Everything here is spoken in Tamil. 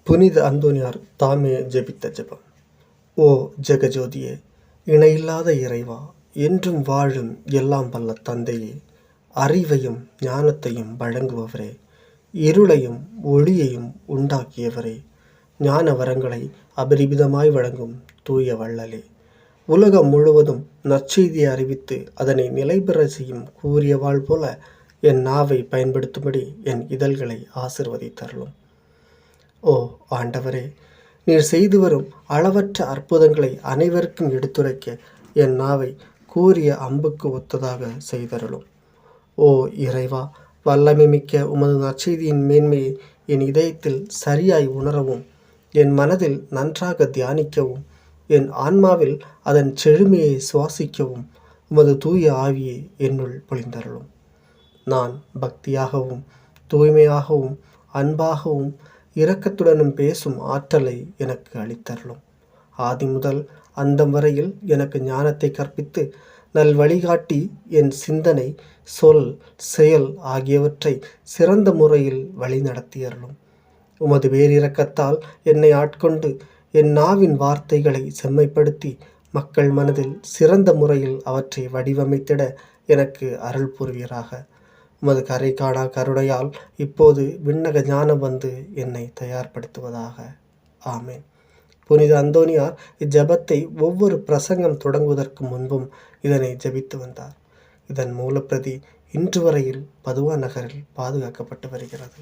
புனித அந்தோனியார் தாமே ஜெபித்த ஜெபம். ஓ ஜெகஜோதியே, இணையில்லாத இறைவா, என்றும் வாழும் எல்லாம் வல்ல தந்தையே, அறிவையும் ஞானத்தையும் வழங்குபவரே, இருளையும் ஒளியையும் உண்டாக்கியவரே, ஞான வரங்களை அபரிமிதமாய் வழங்கும் தூய வள்ளலே, உலகம் முழுவதும் நற்செய்தியை அறிவித்து அதனை நிலைபெற செய்யும் கூறிய வாழ் போல என் நாவை பயன்படுத்தும்படி என் இதழ்களை ஆசிர்வதித்தருளும். ஓ ஆண்டவரே, நீர் செய்து வரும் அளவற்ற அற்புதங்களை அனைவருக்கும் எடுத்துரைக்க என் நாவை கூறிய அம்புக்கு ஒத்ததாக செய்தருளும். ஓ இறைவா, வல்லமை மிக்க உமது நற்செய்தியின் மேன்மையை என் இதயத்தில் சரியாய் உணரவும், என் மனதில் நன்றாக தியானிக்கவும், என் ஆன்மாவில் அதன் செழுமையை சுவாசிக்கவும் உமது தூய ஆவியை என்னுள் பொழிந்தருளும். நான் பக்தியாகவும் தூய்மையாகவும் அன்பாகவும் இரக்கத்துடனும் பேசும் ஆற்றலை எனக்கு அளித்தருளும். ஆதி முதல் அந்தம் வரையில் எனக்கு ஞானத்தை கற்பித்து நல் வழிகாட்டி என் சிந்தனை, சொல், செயல் ஆகியவற்றை சிறந்த முறையில் வழி நடத்தியருளும். உமது பேரிரக்கத்தால் என்னை ஆட்கொண்டு என் நாவின் வார்த்தைகளை செம்மைப்படுத்தி மக்கள் மனதில் சிறந்த முறையில் அவற்றை வடிவமைத்திட எனக்கு அருள் புரிவீராக. உமது கரை காணா கருணையால் இப்போது விண்ணக ஞானம் வந்து என்னை தயார்படுத்துவதாக. ஆமேன். புனித அந்தோனியார் இஜெபத்தை ஒவ்வொரு பிரசங்கம் தொடங்குவதற்கு முன்பும் இதனை ஜெபித்து வந்தார். இதன் மூலப்பிரதி இன்று வரையில் பதுவா நகரில் பாதுகாக்கப்பட்டு வருகிறது.